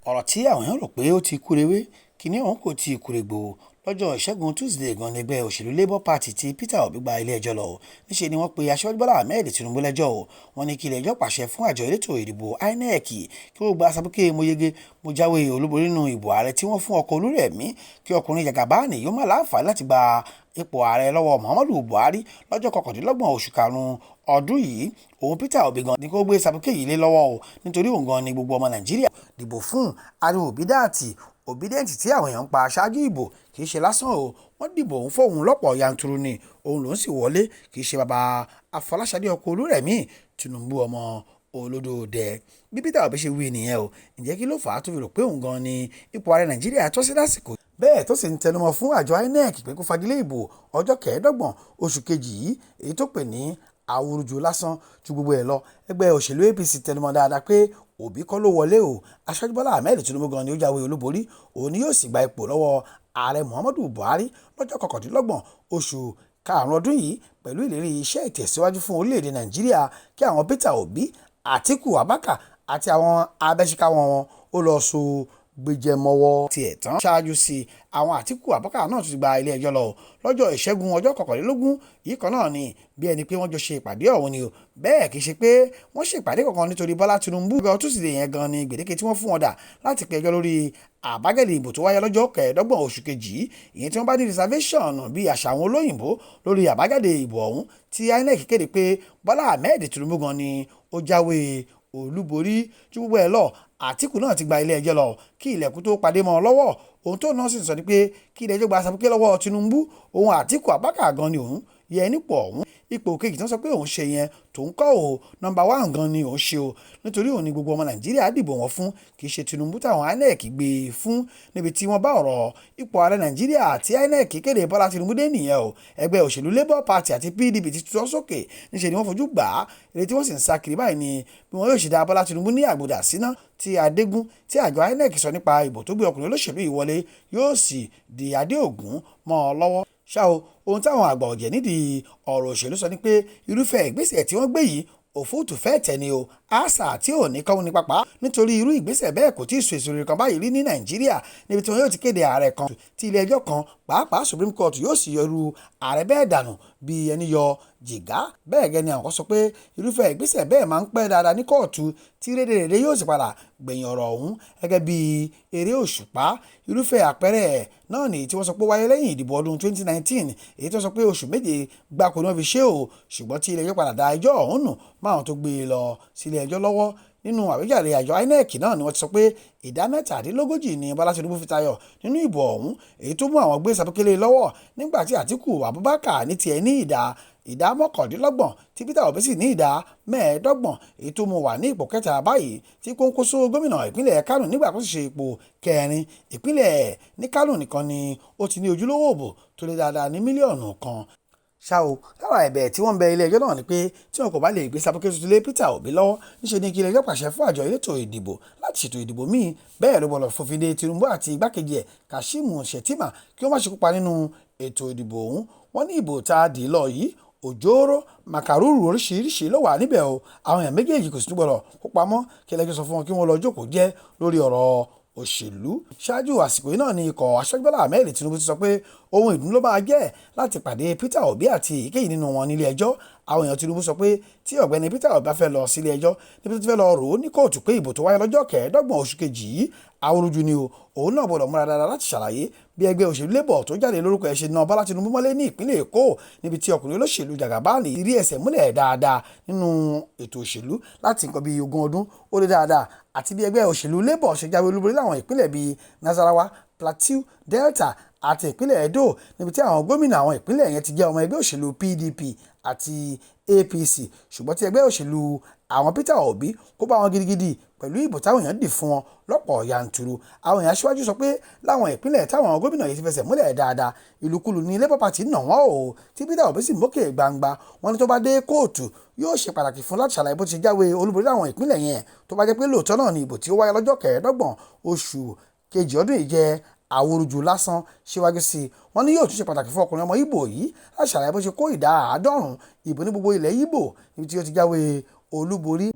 ọ̀rọ̀ tí àwọn èèyàn rò pé ó ti kúrewé kíní ọ̀hún kò tí ì kúregbò lọ́jọ́ ìṣẹ́gun Tuesday gan ni ẹgbẹ́ òṣèlú Labour Party tí Peter Obi gba ilé ẹjọ́ lọ níṣẹ́ ni wọ́n pe aṣíwájú Bọ́lá Ahmed Tinubu lẹ́jọ́ wọ́n ní kí ilé ẹjọ́ pàṣẹ fún àjọ elétò ìdìbò INEC kí ó gba Sàbúkẹ́ mo yege mo jáwé olúborí nínú ìbò ààrẹ tí wọ́n fún ọkọ̀ Olúrẹ̀mí kí ọkùnrin Jagaban yóò má láǹfààní láti gba ipò ààrẹ lọ́wọ́ Muhammadu Buhari lọ́jọ́ 29 oṣù karùn-ún ọdún yìí. Òun Peter Obi gan ni kó gbé Sàbúkẹ́ yìí lé lọ́wọ́ o nítorí òun gan ni gbogbo ọmọ Nàìjíríà dìbò fún ariwo obidient tí àwọn èèyàn ń pa aṣáájú ìbò kì í ṣe lásán o wọ́n dìbò òun fóun lọ́pọ̀ yanturu ni òun lòún sì wọlé kì í ṣe bàbá Afọláṣadé ọkọ Olúrẹ̀mí Tinubu ọmọ olódòdẹ bí Peter Obi ṣe wí nìyẹn o ǹjẹ́ kí ló fà á tó fi rò pé òun gan ni ipò ààrẹ Nàìjíríà tó sí lásìkò bẹ́ẹ̀ tó sì ń tẹnumọ́ fún àjọ INEC pé kó fagilé ìbò ọjọ́ 25 oṣù kejì yìí èyí tó pè ní àwùrùjù lásán ju gbogbo ẹ̀ lọ. Ẹgbẹ́ òṣèlú APC tẹnumọ́ dáadáa pé Obi kọ́ ló wọlé o aṣáájú Bọ́lá Ahmed Tinubu gan ni ó jáwé olúborí òun ni yóò sì gba ipò lọ́wọ́ ààrẹ Muhammadu Buhari lọ́jọ́ 29 oṣù karùn-ún ọdún yìí pẹ̀lú ìlérí iṣẹ́ ìtẹ̀síwájú fún orílẹ̀-èdè Nàìjíríà kí àwọn Peter Obi Atiku Abubakar àti àwọn abẹ́síkáwọn wọn ó lọ so gbẹjẹmọwọ́ tiẹ̀ tán. Ṣáájú sí àwọn Atiku Abubakar náà tún ti gba ilé ẹjọ́ lọ lọ́jọ́ ìṣẹ́gun ọjọ́ 21 yìí kan náà ni bí ẹni pé wọ́n jọ ṣe ìpàdé ọ̀hún ni o bẹ́ẹ̀ kì í ṣe pé wọ́n ṣe ìpàdé kankan nítorí Bọ́lá Tinubu ọjọ́ Tuesday yẹn gan ni gbèdéke tí wọ́n fún wọn dà láti pe ẹjọ́ lórí àbájáde ìbò tó wáyé lọ́jọ́ 25 oṣù kejì ìyẹn tí wọ́n bá ní reservation bí àṣà àwọn olóyìnbó lórí àbájáde ìbò ọ̀hún tí INEC kéde pé Bọ́lá Ahmed Tinubu gan ni ó jáwé olúborí ju gbogbo ẹ̀ lọ. Àtíkù náà ti gba ilé ẹjọ́ lọ kí ilẹ̀kùn tó padé mọ́ ọ lọ́wọ́ ohun tó náà sì sọ ni pé kí ilé ẹjọ́ gba Sàbúkẹ́ lọ́wọ́ Tinubu òun Àtíkù Abubakar gan ni òun yẹ nípò ọ̀hún ipò kejì tó ń sọ pé òun ṣe yẹn tòun kọ́ ò nọ́mbà 1 gan ni òun ṣe o nítorí òun ni gbogbo ọmọ Nàìjíríà dìbò wọn fún kì í ṣe Tinubu táwọn INEC gbé fún níbi tí wọ́n bá ọ̀rọ̀ ipò ààrẹ Nàìjíríà àti INEC kéde Bọ́lá Tinubu dé nìyẹn o ẹgbẹ́ òṣèlú Labour Party àti PDP ti tọ́ sókè níṣẹ́ ni wọ́n fojú gbà á èyí tí wọ́n sì ń sá kiri báyìí ni bí wọ́n yóò ṣe dá Bọ́lá Tinubu ní àgbòdà síná tí adégún tí àjọ INEC sọ nípa ìbò tó gbé ọkùnrin olóṣèlú yìí wọlé yóò sì di adé ògún mọ́ ọ lọ́wọ́. Ṣá o ohun táwọn àgbà ọ̀jẹ̀ nídìí ọ̀rọ̀ òṣèlú sọ ni pé irúfẹ́ ìgbésẹ̀ tí wọ́n gbé yìí òfúùtù fẹ́ẹ̀ tẹ̀ ni o àṣà tí ò ní kọ́hún ní pápá nítorí irú ìgbésẹ̀ bẹ́ẹ̀ kò tí ì so èso rere kan báyìí rí ní Nàìjíríà níbi tí wọn yóò ti kéde ààrẹ kan tí ilé ẹjọ́ kan pàápàá Supreme Court yóò sì yọ irú ààrẹ bẹ́ẹ̀ dànù bí ẹni yọ jìgá bẹ́ẹ̀ gẹ́ni àwọn kan sọ pé irúfẹ́ ìgbésẹ̀ bẹ́ẹ̀ máa ń pẹ́ dáadáa ní kóòtù tí rédèrèdè yóò sì padà gbẹ̀yìn ọ̀rọ̀ ọ̀hún gẹ́gẹ́ bí eré òṣùpá irúfẹ́ àpẹẹrẹ náà nìyí tí wọ́n sọ pé wáyé lẹ́yìn ìdìbò ọdún 2019 èyí tó sọ pé oṣù méje gbáko ni wọ́n fi ṣe o ṣùgbọ́n tí ilé ẹjọ́ padà dá ẹjọ́ ọ̀hún nù máwọn tó gbé e lọ sílé ẹjọ́ lọ́wọ́ nínú àwíjàre àjọ INEC náà ni wọ́n ti sọ pé ìdá 37 ni Bọ́lá Tinubu fi tayọ nínú ìbò ọ̀hún èyí tó mú àwọn gbé Sàbúkẹ́ lọ́wọ́ nígbà tí Àtíkù Abubakar ní tiẹ̀ ní ìdá 29 tí Peter Obi sì ní ìdá 25 èyí tó mú wà ní ipò kẹta báyìí tí kónkóso gómìnà ìpínlẹ̀ Kánò nígbà tó sì ṣe ipò kẹrin ìpínlẹ̀ ní Kánò nìkan ni ó ti ní ojúlówó òbò tó lé dáadáa ní mílíọ̀nù kan. Ṣá o lára ẹ̀bẹ̀ tí wọ́n ń bẹ ilé ẹjọ́ náà ni pé tí wọn kò bá lè gbé Sàbúkẹ́ tuntun lé Peter Obi lọ́wọ́ níṣẹ́ ni kí ilé ẹjọ́ pàṣẹ fún àjọ elétò ìdìbò láti ṣètò ìdìbò míì bẹ́ẹ̀ ló gbọ́dọ̀ fòfin de Tinubu àti igbákejì ẹ̀ Kashim Shettima kí wọ́n má ṣe kópa nínú ètò ìdìbò ọ̀hún. Wọ́n ní ìbò tá a dì lọ yìí ojooro màkàrúrù oríṣiríṣi ló wà níbẹ̀ o àwọn èèyàn méjèèjì kò sì túbọ̀ kó pamọ́ kí ẹlẹ́jọ́ sọ fún wọn kí wọ́n lọ jókòó jẹ́ lórí ọ̀rọ̀ òṣèlú. Ṣáájú àsìkò yìí náà ni ikọ̀ aṣáájú Bọ́lá Ahmed Tinubu ti sọ pé ohun ìdùnnú ló máa jẹ́ láti pàdé Peter Obi àti èyíkéyìí nínú wọn nílé ẹjọ́. Àwọn èèyàn Tinubu sọ pé tí ọ̀gbẹ́ni Peter Obi bá fẹ́ lọ sílé ẹjọ́ níbi tó ti fẹ́ lọ rò ó ní kóòtù pé ìbò tó wáyé lọ́jọ́ 25 oṣù kejì yìí àwòrúju ni o òun náà gbọ́dọ̀ múra dáadáa láti ṣàlàyé bí ẹgbẹ́ òṣèlú Labour tó jáde lórúkọ ẹ̀ ṣe na Bọ́lá Tinubu mọ́lé ní ìpínlẹ̀ Èkó níbi tí ọkùnrin olóṣèlú Jagaban rí ẹsẹ̀ múlẹ̀ dáadáa nínú ètò òṣèlú láti nǹkan bíi 20 ọdún ó lé dáadáa àti bí ẹgbẹ́ òṣèlú Labour ṣe jáwé olúborí láwọn ìpínlẹ̀ bíi Nasarawa, Plateau, Delta àti ìpínlẹ̀ Edo níbi tí àwọn gómìnà àwọn ìpínlẹ̀ yẹn ti jẹ́ ọmọ ẹgbẹ́ òṣèlú PDP àti APC ṣùgbọ́n tí ẹgbẹ́ òṣèlú àwọn Peter Obi kó bá wọn gidigidi pẹ̀lú ìbò táwọn èèyàn dì fún wọn lọ́pọ̀ yanturu. Àwọn èèyàn aṣíwájú sọ pé láwọn ìpínlẹ̀ táwọn gómìnà yìí ti fẹsẹ̀ múlẹ̀ dáadáa ìlúkulù ní Labour Party nà wọ́n o tí Peter Obi sì mókè gbangba wọn ní tó bá dé kóòtù yóò ṣe pàtàkì fún láti ṣàlàyé bó ti jáwé olúborí láwọn ìpínlẹ̀ yẹn tó bá jẹ́ pé lóòótọ́ náà ni ìbò tí ó wáyé lọ́jọ́ 25 oṣù kejì ọdún yìí jẹ́ àwòrúju lásán. Síwájú sí i wọ́n ní yóò tún ṣe pàtàkì fún ọkùnrin ọmọ Ìgbò yìí láti ṣàlàyé bó ṣe kó ìdá 90 ìbò ní gbogbo ilẹ̀ Ìgbò níbi tí ó ti jáwé olúborí.